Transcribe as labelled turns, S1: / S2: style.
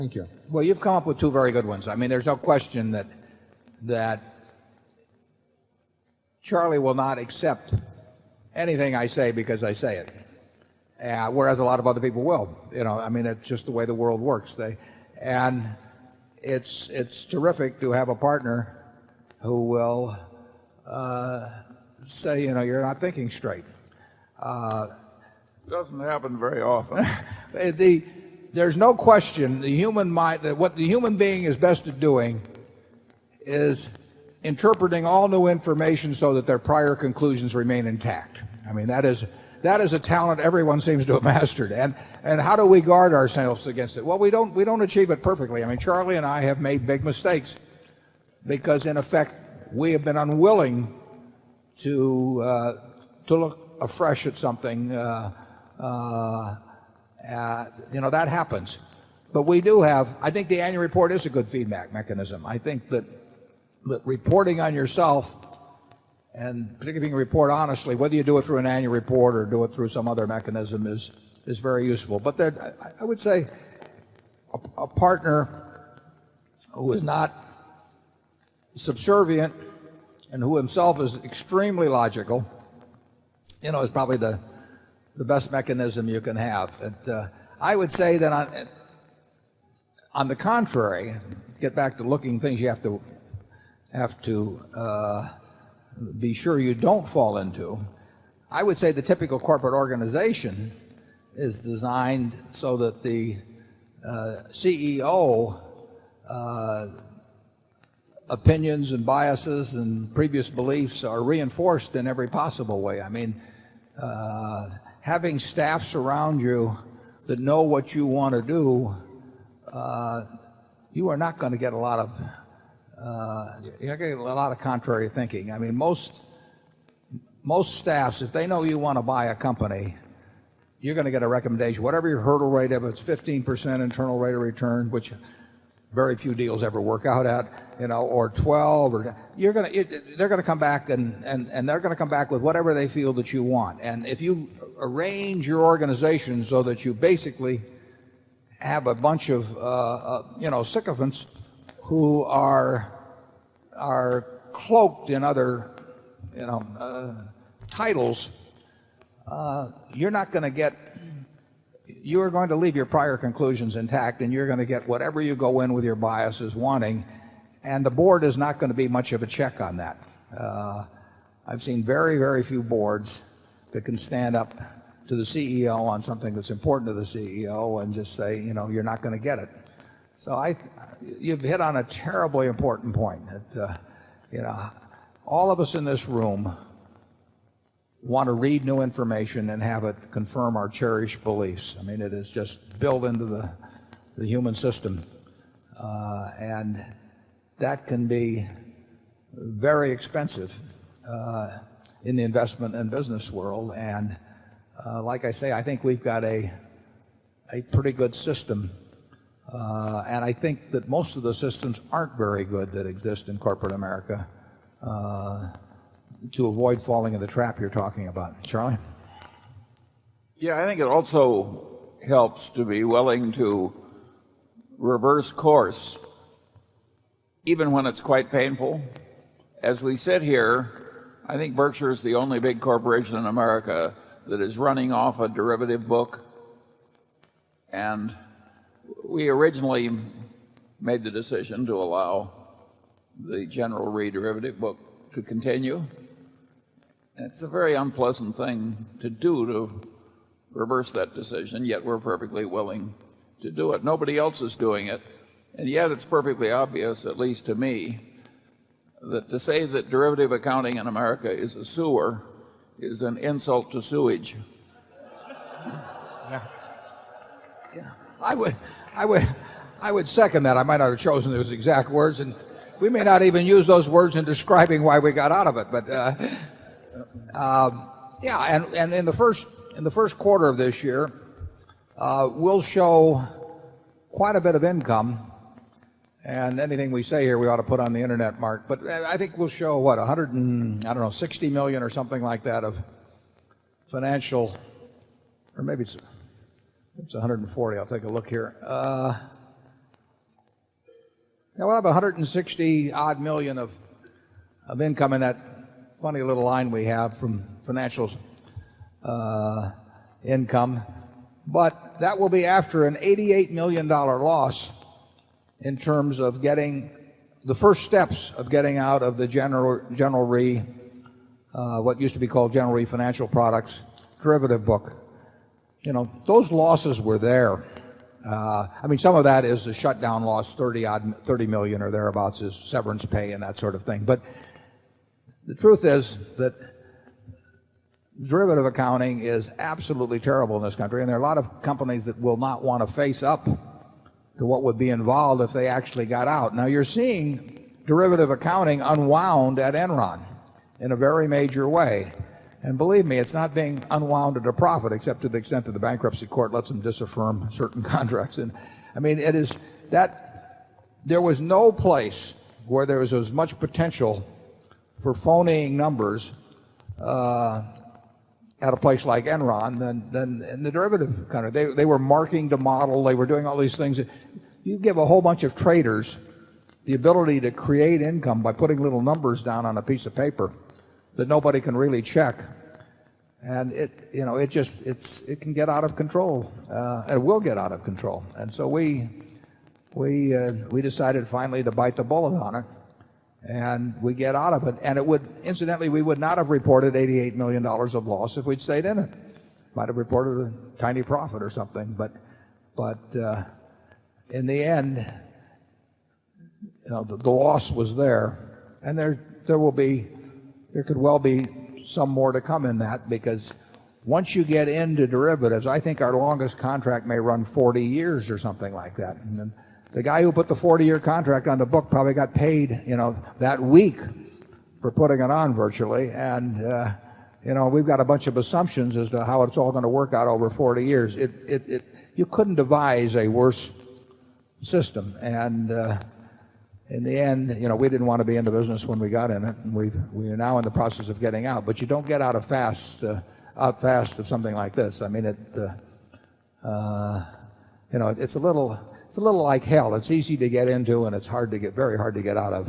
S1: Thank you.
S2: Well, you've come up with two very good ones. I mean, there's no question that Charlie will not accept anything I say because I say it, whereas a lot of other people will. I mean, it's just the way the world works. And it's terrific to have a partner who will say, you're not thinking straight.
S3: Doesn't happen very often.
S2: There's no question the human mind, that what the human being is best at doing is interpreting all new information so that their prior conclusions remain intact. I mean, that is a talent everyone seems to have mastered. And how do we guard ourselves against it? Well, we don't achieve it perfectly. I mean, Charlie and I have made big mistakes because, in effect, we have been unwilling to look afresh at something. That happens. But we do have, I think the annual report is a good feedback mechanism. I think that reporting on yourself, and particularly if you can report honestly, whether you do it through an annual report or do it through some other mechanism, is very useful. But I would say a partner who is not subservient and who himself is extremely logical, is probably the best mechanism you can have. I would say that on the contrary, to get back to looking things you have to be sure you don't fall into, I would say the typical corporate organization is designed so that the CEO opinions and biases and previous beliefs are reinforced in every possible way. I mean, having staffs around you that know what you want to do, you are not going to get a lot of contrary thinking. I mean, most staffs, if they know you want to buy a company, you're going to get a recommendation. Whatever your hurdle rate of, it's 15% internal rate of return, which very few deals ever work out at, or 12, or they're going to come back and they're going to come back with whatever they feel that you want. And if you arrange your organization so that you basically have a bunch of sycophants who are cloaked in other titles, you're going to leave your prior conclusions intact, and you're going to get whatever you go in with your biases wanting, and the board is not going to be much of a check on that. I've seen very, very few boards that can stand up to the CEO on something that's important to the CEO and just say, you're not going to get it. So you've hit on a terribly important point. All of us in this room want to read new information and have it confirm our cherished beliefs. I mean, it is just built into the human system. And that can be very expensive in the investment and business world. And like I say, I think we've got a pretty good system. And I think that most of the systems aren't very good that exist in corporate America to avoid falling in the trap you're talking about. Charlie?
S3: Yeah, I think it also helps to be willing to reverse course, even when it's quite painful. As we sit here, I think Berkshire is the only big corporation in America that is running off a derivative book. And we originally made the decision to allow the General Re derivative book to continue. It's a very unpleasant thing to do, to reverse that decision, yet we're perfectly willing to do it. Nobody else is doing it, and yet it's perfectly obvious, at least to me, that to say that derivative accounting in America is a sewer is an insult to sewage.
S2: Yeah. I would second that. I might not have chosen those exact words, and we may not even use those words in describing why we got out of it. But and in the first quarter of this year, we'll show quite a bit of income, and anything we say here we ought to put on the internet, Mark. But I think we'll show 60 million or something like that of financial, or maybe it's 140. I'll take a look here. Now, we'll have 160 odd million of income in that funny little line we have from financial income, but that will be after an $88 million loss in terms of getting the first steps of getting out of the General Re, what used to be called General Re Financial Products derivative book. You know, those losses were there. I mean, some of that is the shutdown loss, 30 million or thereabouts is severance pay and that sort of thing. But the truth is that derivative accounting is absolutely terrible in this country, and there are a lot of companies that will not want to face up to what would be involved if they actually got out. Now, you're seeing derivative accounting unwound at Enron in a very major way. And believe me, it's not being unwound at a profit, except to the extent that the bankruptcy court lets them disaffirm certain contracts. And I mean, it is that there was no place where there was as much potential for phoning numbers at a place like Enron than in the derivative country. They were marking to model. They were doing all these things. You give a whole bunch of traders the ability to create income by putting little numbers down on a piece of paper that nobody can really check, and it can get out of control. It will get out of control, and so we decided finally to bite the bullet on it, and we get out of it. And it would, incidentally, we would not have reported $88 million of loss if we'd stayed in it. Might have reported a tiny profit or something, but in the end, the loss was there, and there could well be some more to come in that, because once you get into derivatives, I think our longest contract may run 40 years or something like that. And the guy who put the 40-year contract on the book probably got paid, that week for putting it on virtually. And, we've got a bunch of assumptions as to how it's all going to work out over 40 years. You couldn't devise a worse system. And in the end, we didn't want to be in the business when we got in it, and we are now in the process of getting out. But you don't get out fast of something like this. I mean, it's a little like hell. It's easy to get into, and it's very hard to get out of.